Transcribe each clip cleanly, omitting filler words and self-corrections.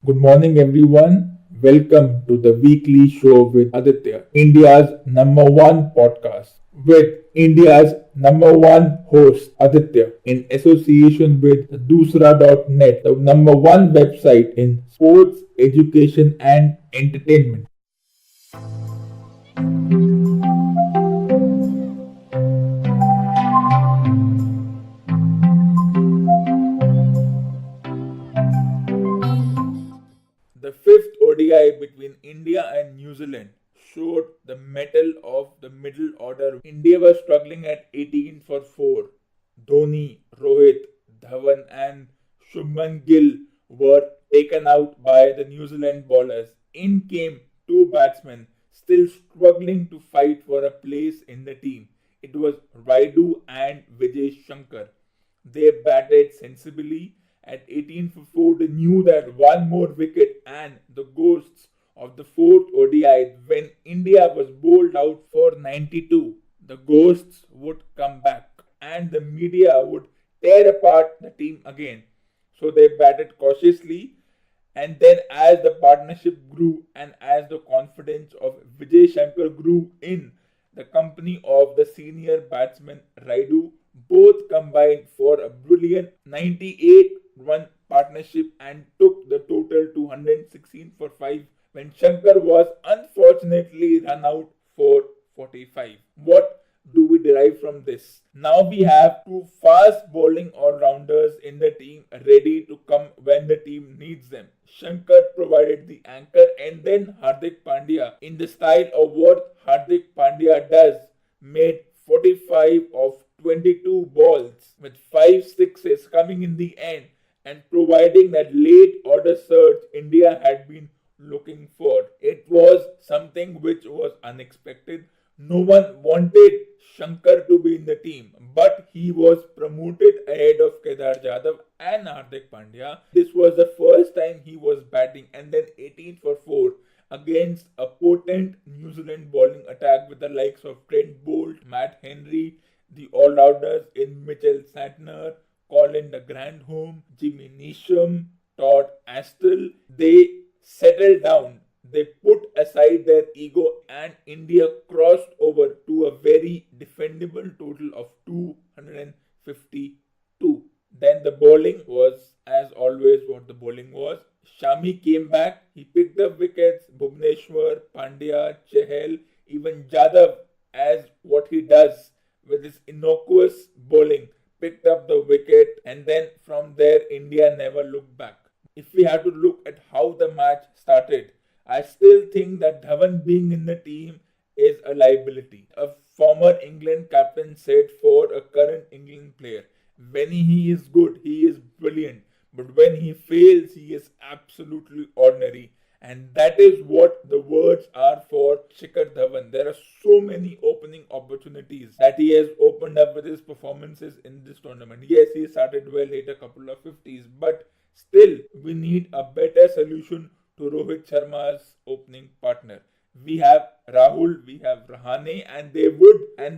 Good morning, everyone. Welcome to the weekly show with Aditya, India's number one podcast, with India's number one host, Aditya, in association with Dusra.net, the number one website in sports, education, and entertainment. The fifth ODI between India and New Zealand showed the mettle of the middle order. India was struggling at 18 for 4. Dhoni, Rohit, Dhawan, and Shubman Gill were taken out by the New Zealand bowlers. In came two batsmen still struggling to fight for a place in the team. It was Raidu and Vijay Shankar. They batted sensibly. At 18 for 4, they knew that one more wicket and the ghosts of the fourth ODI, when India was bowled out for 92, the ghosts would come back and the media would tear apart the team again. So they batted cautiously, and then as the partnership grew and as the confidence of Vijay Shankar grew in the company of the senior batsman Raidu, both combined for a brilliant 98 run partnership and took the total to 116 for 5 when Shankar was unfortunately run out for 45. What do we derive from this? Now we have two fast bowling all-rounders in the team ready to come when the team needs them. Shankar provided the anchor, and then Hardik Pandya, in the style of what Hardik Pandya does, made 45 of 22 balls with 5 sixes coming in the end and providing that late order surge India had been looking for. It was something which was unexpected. No one wanted Shankar to be in the team, but he was promoted ahead of Kedar Jadhav and Hardik Pandya. This was the first time he was batting, and then 18 for 4 against a potent New Zealand bowling attack with the likes of Trent Bolt, Matt Henry, the all-rounders in Mitchell Santner, Colin de Grandhomme, Jimmy Neesham, Todd Astle. They settled down. They put aside their ego, and India crossed over to a very defendable total of 252. Then the bowling was, as always, what the bowling was. Shami came back. He picked up wickets. Bhuvneshwar, Pandya, Chahal, even Jadhav, as what he does with his innocuous bowling, picked up the wicket, and then from there India never looked back. If we have to look at how the match started, I still think that Dhawan being in the team is a liability. A former England captain said for a current England player, when he is good, he is brilliant, but when he fails, he is absolutely ordinary. And that is what the words are for Shikhar Dhawan. There are so many opening opportunities that he has opened up with his performances in this tournament. Yes, he started well, hit a couple of 50s, but still, we need a better solution to Rohit Sharma's opening partner. We have Rahul, we have Rahane, and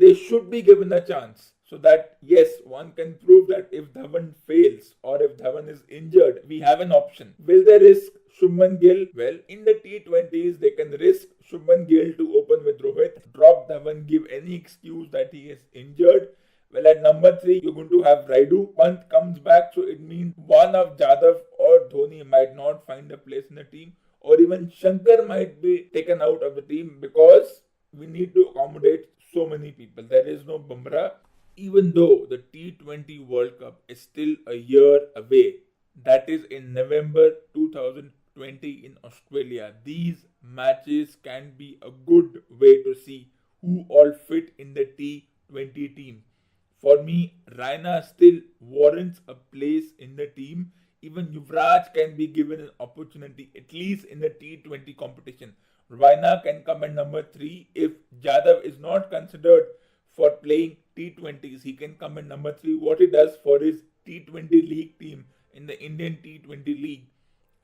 they should be given a chance. So that, yes, one can prove that if Dhawan fails or if Dhawan is injured, we have an option. Will they risk Shubman Gill? Well, in the T20s, they can risk Shubman Gill to open with Rohit, drop Dhawan, give any excuse that he is injured. Well, at number 3, you're going to have Raidu. Pant comes back, so it means one of Jadhav or Dhoni might not find a place in the team, or even Shankar might be taken out of the team because we need to accommodate so many people. There is no Bumrah. Even though the T20 World Cup is still a year away, that is in November 2020 in Australia, these matches can be a good way to see who all fit in the T20 team. For me, Raina still warrants a place in the team. Even Yuvraj can be given an opportunity, at least in the T20 competition. Raina can come at number 3. If Jadhav is not considered for playing T20s, he can come in number 3, what he does for his T20 league team in the Indian T20 league.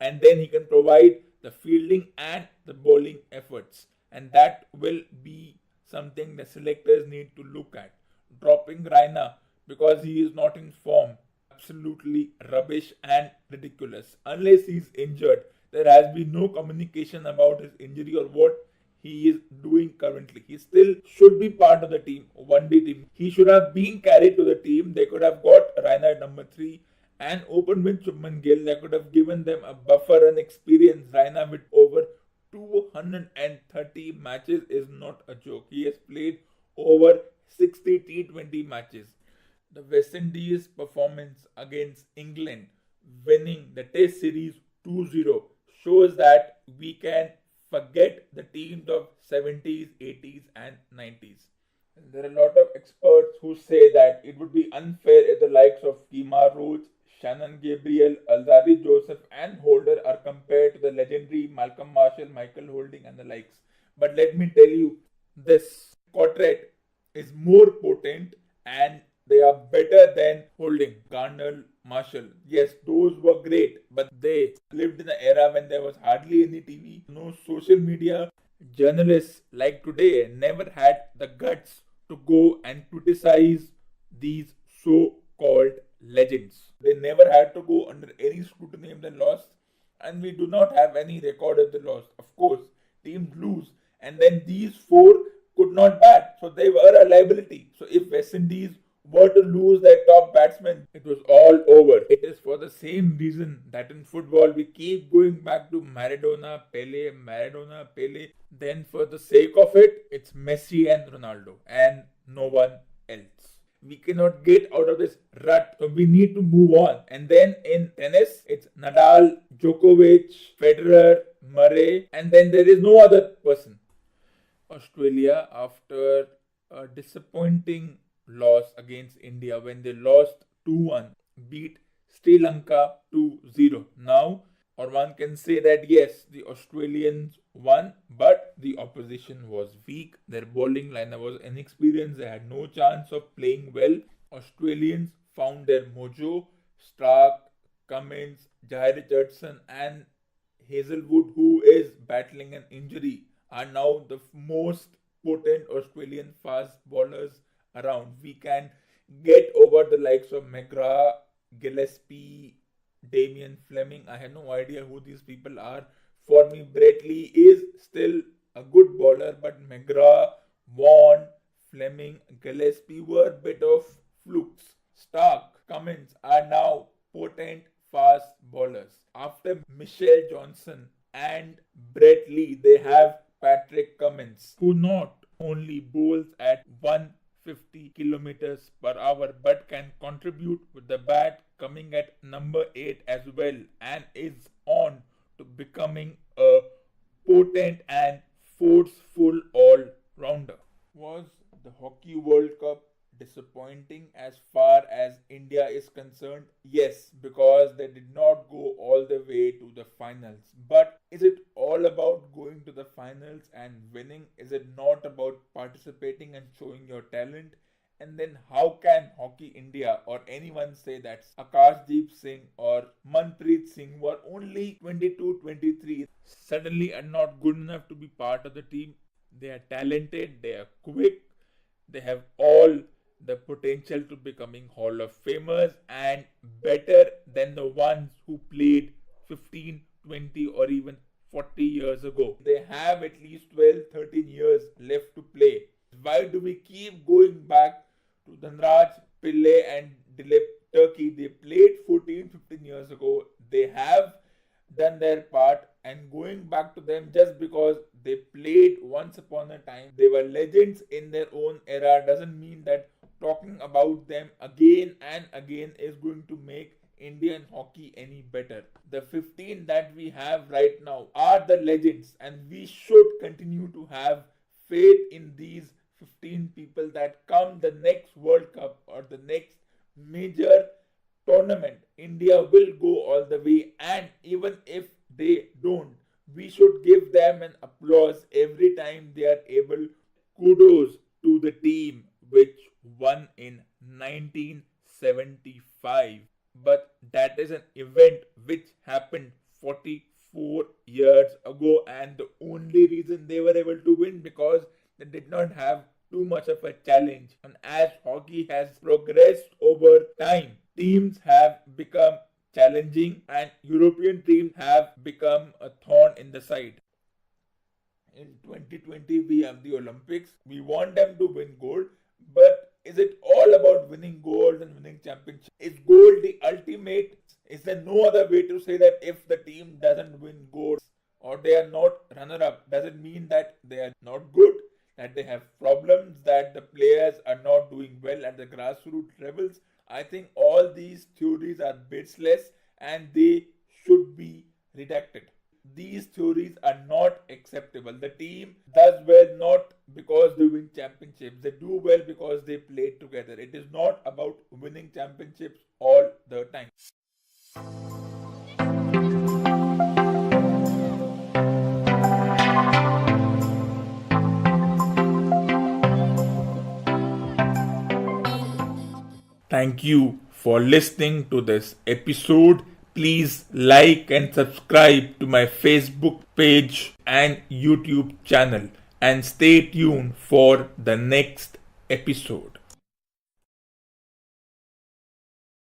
And then he can provide the fielding and the bowling efforts. And that will be something the selectors need to look at. Dropping Raina because he is not in form, absolutely rubbish and ridiculous. Unless he's injured, there has been no communication about his injury or what he is doing currently. He still should be part of the team, one day team. He should have been carried to the team. They could have got Raina at number 3 and opened with Shubman Gill. They could have given them a buffer and experience. Raina with over 230 matches is not a joke. He has played over 60 T20 matches. The West Indies performance against England, winning the Test series 2-0, shows that we can forget the teams of 70s, 80s and 90s. There are a lot of experts who say that it would be unfair if the likes of Kemar Roach, Shannon Gabriel, Alzarri Joseph and Holder are compared to the legendary Malcolm Marshall, Michael Holding and the likes. But let me tell you, this quartet is more potent and they are better than Holding, Garner, Marshall. Yes, those were great, but they lived in an era when there was hardly any TV, no social media. Journalists like today never had the guts to go and criticize these so-called legends. They never had to go under any scrutiny if they lost, and we do not have any record if they lost. Of course, teams lose, and then these four could not bat, so they were a liability. So if West Indies were to lose their top batsman, it was all over. It is for the same reason that in football we keep going back to Maradona, Pele. Then for the sake of it, it's Messi and Ronaldo and no one else. We cannot get out of this rut, so we need to move on. And then in tennis, it's Nadal, Djokovic, Federer, Murray, and then there is no other person. Australia, after a disappointing loss against India when they lost 2-1, beat Sri Lanka 2-0. Now, or one can say that yes, the Australians won, but the opposition was weak. Their bowling lineup was inexperienced. They had no chance of playing well. Australians found their mojo. Stark, Cummins, Jai Richardson and Hazelwood, who is battling an injury, are now the most potent Australian fast bowlers around. We can get over the likes of McGrath, Gillespie, Damien Fleming. I have no idea who these people are. For me, Brett Lee is still a good bowler, but McGrath, Vaughan, Fleming, Gillespie were a bit of flukes. Stark, Cummins are now potent fast bowlers. After Michelle Johnson and Brett Lee, they have Patrick Cummins, who not only bowls at 150 kilometers per hour but can contribute with the bat, coming at number 8 as well, and is on to becoming a potent and forceful all-rounder. Was the Hockey World Cup disappointing as far as India is concerned? Yes, because they did not go all the way to the finals. But is it all about going to the finals and winning? Is it not about participating and showing your talent? And then how can Hockey India or anyone say that Akashdeep Singh or Manpreet Singh, who are only 22, 23, suddenly are not good enough to be part of the team? They are talented, they are quick, they have all the potential to becoming Hall of Famers and better than the ones who played 15, 20 or even 40 years ago. They have at least 12, 13 years left to play. Why do we keep going back to Dhanraj, Pillai and Dilip Turkey? They played 14, 15 years ago. They have done their part, and going back to them just because they played once upon a time, they were legends in their own era, doesn't mean that talking about them again and again is going to make Indian hockey any better. The 15 that we have right now are the legends, and we should continue to have faith in these 15 people that come the next World Cup or the next major tournament. India will go all the way, and even if they don't, we should give them an applause every time they are able. Kudos to the team which won in 1975. But that is an event which happened 44 years ago, and the only reason they were able to win because they did not have too much of a challenge. And as hockey has progressed over time, teams have become challenging and European teams have become a thorn in the side. In 2020, we have the Olympics. We want them to win gold, but is it all about winning gold and winning championships? Is gold the ultimate? Is there no other way to say that if the team doesn't win gold or they are not runner-up, does it mean that they are not good, that they have problems, that the players are not doing well at the grassroots levels? I think all these theories are baseless and they should be redacted. These theories are not acceptable. The team does well not because they win championships. They do well because they play together. It is not about winning championships all the time. Thank you for listening to this episode. Please like and subscribe to my Facebook page and YouTube channel and stay tuned for the next episode.